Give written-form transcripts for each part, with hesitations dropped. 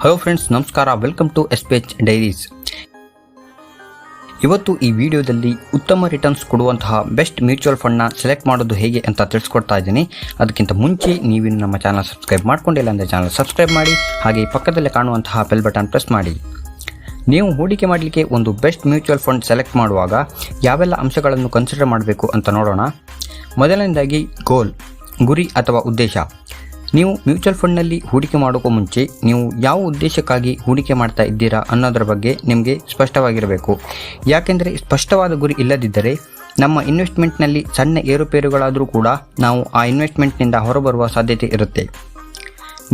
Hello friends, ನಮಸ್ಕಾರ. Welcome to expence diaries. ಇವತ್ತು ಈ ವಿಡಿಯೋದಲ್ಲಿ ಉತ್ತಮ ರಿಟರ್ನ್ಸ್ ಕೊಡುವಂತಹ ಬೆಸ್ಟ್ ಮ್ಯೂಚುವಲ್ ಫಂಡ್ನ ಸೆಲೆಕ್ಟ್ ಮಾಡೋದು ಹೇಗೆ ಅಂತ ತಿಳಿಸ್ಕೊಡ್ತಾ ಇದ್ದೀನಿ. ಅದಕ್ಕಿಂತ ಮುಂಚೆ ನೀವು ನಮ್ಮ ಚಾನಲ್ ಸಬ್ಸ್ಕ್ರೈಬ್ ಮಾಡ್ಕೊಂಡಿಲ್ಲ ಅಂದರೆ ಚಾನಲ್ ಸಬ್ಸ್ಕ್ರೈಬ್ ಮಾಡಿ, ಹಾಗೆ ಪಕ್ಕದಲ್ಲೇ ಕಾಣುವಂತಹ ಬೆಲ್ ಬಟನ್ ಪ್ರೆಸ್ ಮಾಡಿ. ನೀವು ಹೂಡಿಕೆ ಮಾಡಲಿಕ್ಕೆ ಒಂದು ಬೆಸ್ಟ್ ಮ್ಯೂಚುವಲ್ ಫಂಡ್ ಸೆಲೆಕ್ಟ್ ಮಾಡುವಾಗ ಯಾವೆಲ್ಲ ಅಂಶಗಳನ್ನು ಕನ್ಸಿಡರ್ ಮಾಡಬೇಕು ಅಂತ ನೋಡೋಣ. ಮೊದಲನೇದಾಗಿ ಗುರಿ ಅಥವಾ ಉದ್ದೇಶ. ನೀವು ಮ್ಯೂಚುವಲ್ ಫಂಡ್ನಲ್ಲಿ ಹೂಡಿಕೆ ಮಾಡೋಕ್ಕೂ ಮುಂಚೆ ನೀವು ಯಾವ ಉದ್ದೇಶಕ್ಕಾಗಿ ಹೂಡಿಕೆ ಮಾಡ್ತಾ ಇದ್ದೀರಾ ಅನ್ನೋದರ ಬಗ್ಗೆ ನಿಮಗೆ ಸ್ಪಷ್ಟವಾಗಿರಬೇಕು. ಯಾಕೆಂದರೆ ಸ್ಪಷ್ಟವಾದ ಗುರಿ ಇಲ್ಲದಿದ್ದರೆ ನಮ್ಮ ಇನ್ವೆಸ್ಟ್ಮೆಂಟ್ನಲ್ಲಿ ಸಣ್ಣ ಏರುಪೇರುಗಳಾದರೂ ಕೂಡ ನಾವು ಆ ಇನ್ವೆಸ್ಟ್ಮೆಂಟ್ನಿಂದ ಹೊರಬರುವ ಸಾಧ್ಯತೆ ಇರುತ್ತೆ.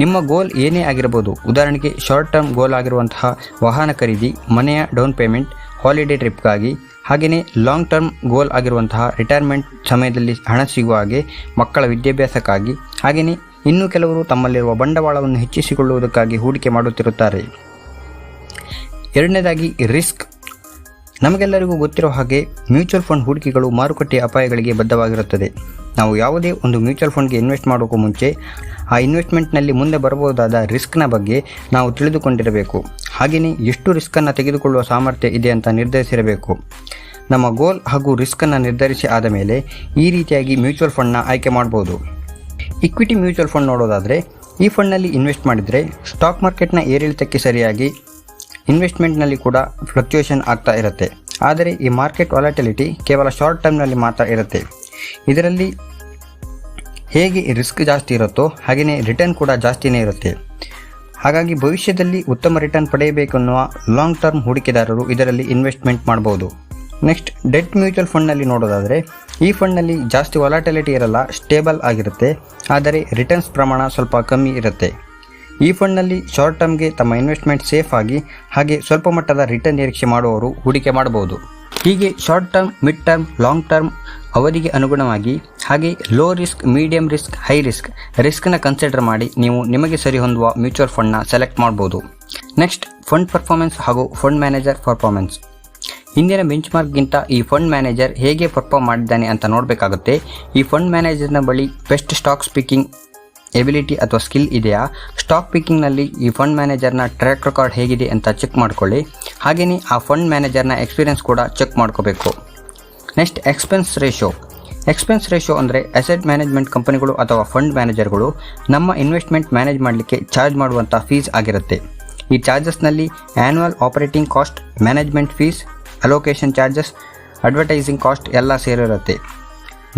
ನಿಮ್ಮ ಗೋಲ್ ಏನೇ ಆಗಿರಬಹುದು. ಉದಾಹರಣೆಗೆ ಶಾರ್ಟ್ ಟರ್ಮ್ ಗೋಲ್ ಆಗಿರುವಂತಹ ವಾಹನ ಖರೀದಿ, ಮನೆಯ ಡೌನ್ ಪೇಮೆಂಟ್, ಹಾಲಿಡೇ ಟ್ರಿಪ್ಗಾಗಿ, ಹಾಗೆಯೇ ಲಾಂಗ್ ಟರ್ಮ್ ಗೋಲ್ ಆಗಿರುವಂತಹ ರಿಟೈರ್ಮೆಂಟ್ ಸಮಯದಲ್ಲಿ ಹಣ ಸಿಗುವ ಹಾಗೆ, ಮಕ್ಕಳ ವಿದ್ಯಾಭ್ಯಾಸಕ್ಕಾಗಿ, ಹಾಗೆಯೇ ಇನ್ನು ಕೆಲವರು ತಮ್ಮಲ್ಲಿರುವ ಬಂಡವಾಳವನ್ನು ಹೆಚ್ಚಿಸಿಕೊಳ್ಳುವುದಕ್ಕಾಗಿ ಹೂಡಿಕೆ ಮಾಡುತ್ತಿರುತ್ತಾರೆ. ಎರಡನೇದಾಗಿ ರಿಸ್ಕ್. ನಮಗೆಲ್ಲರಿಗೂ ಗೊತ್ತಿರೋ ಹಾಗೆ ಮ್ಯೂಚುವಲ್ ಫಂಡ್ ಹೂಡಿಕೆಗಳು ಮಾರುಕಟ್ಟೆಯ ಅಪಾಯಗಳಿಗೆ ಬದ್ಧವಾಗಿರುತ್ತದೆ. ನಾವು ಯಾವುದೇ ಒಂದು ಮ್ಯೂಚುವಲ್ ಫಂಡ್ಗೆ ಇನ್ವೆಸ್ಟ್ ಮಾಡೋಕ್ಕೂ ಮುಂಚೆ ಆ ಇನ್ವೆಸ್ಟ್ಮೆಂಟ್ನಲ್ಲಿ ಮುಂದೆ ಬರಬಹುದಾದ ರಿಸ್ಕ್ನ ಬಗ್ಗೆ ನಾವು ತಿಳಿದುಕೊಂಡಿರಬೇಕು. ಹಾಗೆಯೇ ಎಷ್ಟು ರಿಸ್ಕನ್ನು ತೆಗೆದುಕೊಳ್ಳುವ ಸಾಮರ್ಥ್ಯ ಇದೆ ಅಂತ ನಿರ್ಧರಿಸಿರಬೇಕು. ನಮ್ಮ ಗೋಲ್ ಹಾಗೂ ರಿಸ್ಕನ್ನು ನಿರ್ಧರಿಸಿ ಆದ ಮೇಲೆ ಈ ರೀತಿಯಾಗಿ ಮ್ಯೂಚುವಲ್ ಫಂಡ್ನ ಆಯ್ಕೆ ಮಾಡ್ಬೋದು. ಇಕ್ವಿಟಿ ಮ್ಯೂಚುವಲ್ ಫಂಡ್ ನೋಡೋದಾದರೆ, ಈ ಫಂಡ್ನಲ್ಲಿ ಇನ್ವೆಸ್ಟ್ ಮಾಡಿದರೆ ಸ್ಟಾಕ್ ಮಾರ್ಕೆಟ್ನ ಏರಿಳಿತಕ್ಕೆ ಸರಿಯಾಗಿ ಇನ್ವೆಸ್ಟ್ಮೆಂಟ್ನಲ್ಲಿ ಕೂಡ ಫ್ಲಕ್ಚುಯೇಷನ್ ಆಗ್ತಾ ಇರುತ್ತೆ. ಆದರೆ ಈ ಮಾರ್ಕೆಟ್ ವಾಲಟಿಲಿಟಿ ಕೇವಲ ಶಾರ್ಟ್ ಟರ್ಮ್ನಲ್ಲಿ ಮಾತ್ರ ಇರುತ್ತೆ. ಇದರಲ್ಲಿ ಹೇಗೆ ರಿಸ್ಕ್ ಜಾಸ್ತಿ ಇರುತ್ತೋ ಹಾಗೆಯೇ ರಿಟರ್ನ್ ಕೂಡ ಜಾಸ್ತಿನೇ ಇರುತ್ತೆ. ಹಾಗಾಗಿ ಭವಿಷ್ಯದಲ್ಲಿ ಉತ್ತಮ ರಿಟರ್ನ್ ಪಡೆಯಬೇಕೆನ್ನುವ ಲಾಂಗ್ ಟರ್ಮ್ ಹೂಡಿಕೆದಾರರು ಇದರಲ್ಲಿ ಇನ್ವೆಸ್ಟ್ಮೆಂಟ್ ಮಾಡ್ಬೋದು. ನೆಕ್ಸ್ಟ್, ಡೆಟ್ ಮ್ಯೂಚುವಲ್ ಫಂಡ್ನಲ್ಲಿ ನೋಡೋದಾದರೆ, ಈ ಫಂಡ್ನಲ್ಲಿ ಜಾಸ್ತಿ ವಾಲಟಿಲಿಟಿ ಇರಲ್ಲ, ಸ್ಟೇಬಲ್ ಆಗಿರುತ್ತೆ. ಆದರೆ ರಿಟರ್ನ್ಸ್ ಪ್ರಮಾಣ ಸ್ವಲ್ಪ ಕಮ್ಮಿ ಇರುತ್ತೆ. ಈ ಫಂಡ್ನಲ್ಲಿ ಶಾರ್ಟ್ ಟರ್ಮ್ಗೆ ತಮ್ಮ ಇನ್ವೆಸ್ಟ್ಮೆಂಟ್ ಸೇಫ್ ಆಗಿ ಹಾಗೆ ಸ್ವಲ್ಪ ಮಟ್ಟದ ರಿಟರ್ನ್ ನಿರೀಕ್ಷೆ ಮಾಡುವವರು ಹೂಡಿಕೆ ಮಾಡಬಹುದು. ಹೀಗೆ short term, mid term, long term ಅವಧಿಗೆ ಅನುಗುಣವಾಗಿ ಹಾಗೆ low risk, medium risk, high ರಿಸ್ಕ್ನ ಕನ್ಸಿಡರ್ ಮಾಡಿ ನೀವು ನಿಮಗೆ ಸರಿ ಹೊಂದುವ ಮ್ಯೂಚುವಲ್ ಫಂಡ್ನ ಸೆಲೆಕ್ಟ್ ಮಾಡ್ಬೋದು. ನೆಕ್ಸ್ಟ್, ಫಂಡ್ ಪರ್ಫಾರ್ಮೆನ್ಸ್ ಹಾಗೂ ಫಂಡ್ ಮ್ಯಾನೇಜರ್ ಪರ್ಫಾರ್ಮೆನ್ಸ್. ಹಿಂದಿನ ಬೆಂಚ್ಮಾರ್ಕ್ಗಿಂತ ಈ ಫಂಡ್ ಮ್ಯಾನೇಜರ್ ಹೇಗೆ ಪರ್ಫಾರ್ಮ್ ಮಾಡಿದ್ದಾನೆ ಅಂತ ನೋಡಬೇಕಾಗುತ್ತೆ. ಈ ಫಂಡ್ ಮ್ಯಾನೇಜರ್ನ ಬಳಿ ಬೆಸ್ಟ್ ಸ್ಟಾಕ್ ಪಿಕಿಂಗ್ ಎಬಿಲಿಟಿ ಅಥವಾ ಸ್ಕಿಲ್ ಇದೆಯಾ? ಸ್ಟಾಕ್ ಪಿಕಿಂಗ್ನಲ್ಲಿ ಈ ಫಂಡ್ ಮ್ಯಾನೇಜರ್ನ ಟ್ರ್ಯಾಕ್ ರೆಕಾರ್ಡ್ ಹೇಗಿದೆ ಅಂತ ಚೆಕ್ ಮಾಡ್ಕೊಳ್ಳಿ. ಹಾಗೆಯೇ ಆ ಫಂಡ್ ಮ್ಯಾನೇಜರ್ನ ಎಕ್ಸ್ಪೀರಿಯನ್ಸ್ ಕೂಡ ಚೆಕ್ ಮಾಡ್ಕೋಬೇಕು. ನೆಕ್ಸ್ಟ್, ಎಕ್ಸ್ಪೆನ್ಸ್ ರೇಷೋ ಅಂದರೆ ಅಸೆಟ್ ಮ್ಯಾನೇಜ್ಮೆಂಟ್ ಕಂಪನಿಗಳು ಅಥವಾ ಫಂಡ್ ಮ್ಯಾನೇಜರ್ಗಳು ನಮ್ಮ ಇನ್ವೆಸ್ಟ್ಮೆಂಟ್ ಮ್ಯಾನೇಜ್ ಮಾಡಲಿಕ್ಕೆ ಚಾರ್ಜ್ ಮಾಡುವಂಥ ಫೀಸ್ ಆಗಿರುತ್ತೆ. ಈ ಚಾರ್ಜಸ್ನಲ್ಲಿ annual operating cost, management fees, allocation charges, advertising cost ಎಲ್ಲ ಸೇರಿರುತ್ತೆ.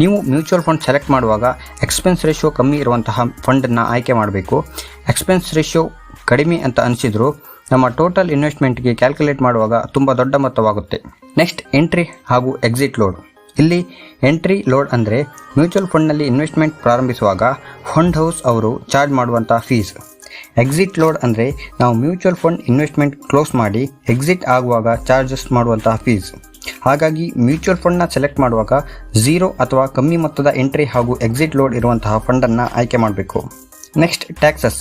ನೀವು ಮ್ಯೂಚುವಲ್ ಫಂಡ್ ಸೆಲೆಕ್ಟ್ ಮಾಡುವಾಗ ಎಕ್ಸ್ಪೆನ್ಸ್ ರೇಷಿಯೋ ಕಮ್ಮಿ ಇರುವಂತಹ ಫಂಡನ್ನು ಆಯ್ಕೆ ಮಾಡಬೇಕು. ಎಕ್ಸ್ಪೆನ್ಸ್ ರೇಷಿಯೋ ಕಡಿಮೆ ಅಂತ ಅನಿಸಿದ್ರು ನಮ್ಮ ಟೋಟಲ್ ಇನ್ವೆಸ್ಟ್ಮೆಂಟ್ಗೆ ಕ್ಯಾಲ್ಕುಲೇಟ್ ಮಾಡುವಾಗ ತುಂಬ ದೊಡ್ಡ ಮೊತ್ತವಾಗುತ್ತೆ. ನೆಕ್ಸ್ಟ್, ಎಂಟ್ರಿ ಹಾಗೂ ಎಕ್ಸಿಟ್ ಲೋಡ್. ಇಲ್ಲಿ ಎಂಟ್ರಿ ಲೋಡ್ ಅಂದರೆ ಮ್ಯೂಚುವಲ್ ಫಂಡ್ನಲ್ಲಿ ಇನ್ವೆಸ್ಟ್ಮೆಂಟ್ ಪ್ರಾರಂಭಿಸುವಾಗ ಫಂಡ್ ಹೌಸ್ ಅವರು ಚಾರ್ಜ್ ಮಾಡುವಂಥ ಫೀಸ್. ಎಕ್ಸಿಟ್ ಲೋಡ್ ಅಂದರೆ ನಾವು ಮ್ಯೂಚುವಲ್ ಫಂಡ್ ಇನ್ವೆಸ್ಟ್ಮೆಂಟ್ ಕ್ಲೋಸ್ ಮಾಡಿ ಎಕ್ಸಿಟ್ ಆಗುವಾಗ ಚಾರ್ಜಸ್ ಮಾಡುವಂತಹ ಫೀಸ್. ಹಾಗಾಗಿ ಮ್ಯೂಚುವಲ್ ಫಂಡ್ನ ಸೆಲೆಕ್ಟ್ ಮಾಡುವಾಗ 0 ಅಥವಾ ಕಮ್ಮಿ ಮೊತ್ತದ ಎಂಟ್ರಿ ಹಾಗೂ ಎಕ್ಸಿಟ್ ಲೋಡ್ ಇರುವಂತಹ ಫಂಡನ್ನು ಆಯ್ಕೆ ಮಾಡಬೇಕು. Next, taxes.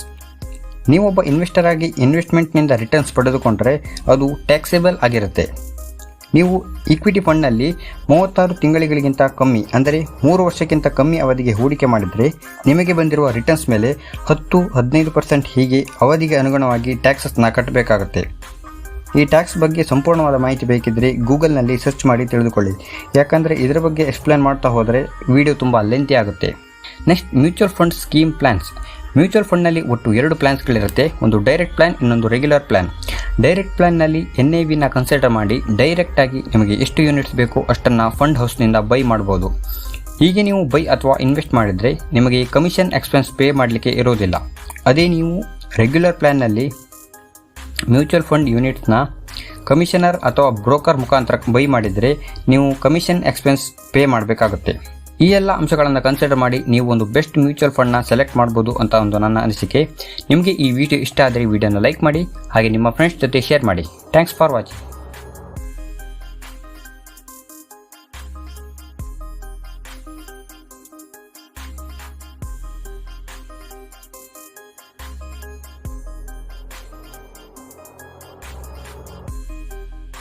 ನೀವೊಬ್ಬ ಇನ್ವೆಸ್ಟರ್ ಆಗಿ ಇನ್ವೆಸ್ಟ್ಮೆಂಟ್ನಿಂದ ರಿಟರ್ನ್ಸ್ ಪಡೆದುಕೊಂಡ್ರೆ ಅದು ಟ್ಯಾಕ್ಸೇಬಲ್ ಆಗಿರುತ್ತೆ. ನೀವು ಈಕ್ವಿಟಿ ಫಂಡ್ನಲ್ಲಿ 36 ತಿಂಗಳಿಗಿಂತ ಕಮ್ಮಿ ಅಂದರೆ 3 ವರ್ಷಕ್ಕಿಂತ ಕಮ್ಮಿ ಅವಧಿಗೆ ಹೂಡಿಕೆ ಮಾಡಿದರೆ ನಿಮಗೆ ಬಂದಿರುವ ರಿಟರ್ನ್ಸ್ ಮೇಲೆ 10-15% ಹೀಗೆ ಅವಧಿಗೆ ಅನುಗುಣವಾಗಿ ಟ್ಯಾಕ್ಸಸ್ನ ಕಟ್ಟಬೇಕಾಗುತ್ತೆ. ಈ ಟ್ಯಾಕ್ಸ್ ಬಗ್ಗೆ ಸಂಪೂರ್ಣವಾದ ಮಾಹಿತಿ ಬೇಕಿದ್ದರೆ ಗೂಗಲ್ನಲ್ಲಿ ಸರ್ಚ್ ಮಾಡಿ ತಿಳಿದುಕೊಳ್ಳಿ. ಯಾಕಂದರೆ ಇದರ ಬಗ್ಗೆ ಎಕ್ಸ್ಪ್ಲೇನ್ ಮಾಡ್ತಾ ಹೋದರೆ ವಿಡಿಯೋ ತುಂಬ ಲೆಂತಿ ಆಗುತ್ತೆ. Next, mutual fund scheme plans. Mutual ಫಂಡ್ನಲ್ಲಿ ಒಟ್ಟು 2 ಪ್ಲ್ಯಾನ್ಸ್ಗಳಿರುತ್ತೆ. ಒಂದು ಡೈರೆಕ್ಟ್ ಪ್ಲ್ಯಾನ್, ಇನ್ನೊಂದು ರೆಗ್ಯುಲರ್ ಪ್ಲ್ಯಾನ್. ಡೈರೆಕ್ಟ್ ಪ್ಲ್ಯಾನ್ನಲ್ಲಿ NAVನ ಕನ್ಸಿಡರ್ ಮಾಡಿ ಡೈರೆಕ್ಟಾಗಿ ನಿಮಗೆ ಎಷ್ಟು ಯೂನಿಟ್ಸ್ ಬೇಕು ಅಷ್ಟನ್ನು ಫಂಡ್ ಹೌಸ್ನಿಂದ ಬೈ ಮಾಡ್ಬೋದು. ಹೀಗೆ ನೀವು ಬೈ ಅಥವಾ ಇನ್ವೆಸ್ಟ್ ಮಾಡಿದರೆ ನಿಮಗೆ ಕಮಿಷನ್ ಎಕ್ಸ್ಪೆನ್ಸ್ ಪೇ ಮಾಡಲಿಕ್ಕೆ ಇರೋದಿಲ್ಲ. ಅದೇ ನೀವು ರೆಗ್ಯುಲರ್ ಪ್ಲ್ಯಾನ್ನಲ್ಲಿ ಮ್ಯೂಚುವಲ್ ಫಂಡ್ ಯೂನಿಟ್ಸ್ನ ಕಮಿಷನರ್ ಅಥವಾ ಬ್ರೋಕರ್ ಮುಖಾಂತರ ಬೈ ಮಾಡಿದರೆ ನೀವು ಕಮಿಷನ್ ಎಕ್ಸ್ಪೆನ್ಸ್ ಪೇ ಮಾಡಬೇಕಾಗುತ್ತೆ. ಈ ಎಲ್ಲ ಅಂಶಗಳನ್ನು ಕನ್ಸಿಡರ್ ಮಾಡಿ ನೀವು ಒಂದು ಬೆಸ್ಟ್ ಮ್ಯೂಚುವಲ್ ಫಂಡ್ನ ಸೆಲೆಕ್ಟ್ ಮಾಡ್ಬೋದು ಅಂತ ಒಂದು ನನ್ನ ಅನಿಸಿಕೆ. ನಿಮಗೆ ಈ ವಿಡಿಯೋ ಇಷ್ಟ ಆದರೆ ವಿಡಿಯೋನ ಲೈಕ್ ಮಾಡಿ, ಹಾಗೆ ನಿಮ್ಮ ಫ್ರೆಂಡ್ಸ್ ಜೊತೆ ಶೇರ್ ಮಾಡಿ. Thanks for watching.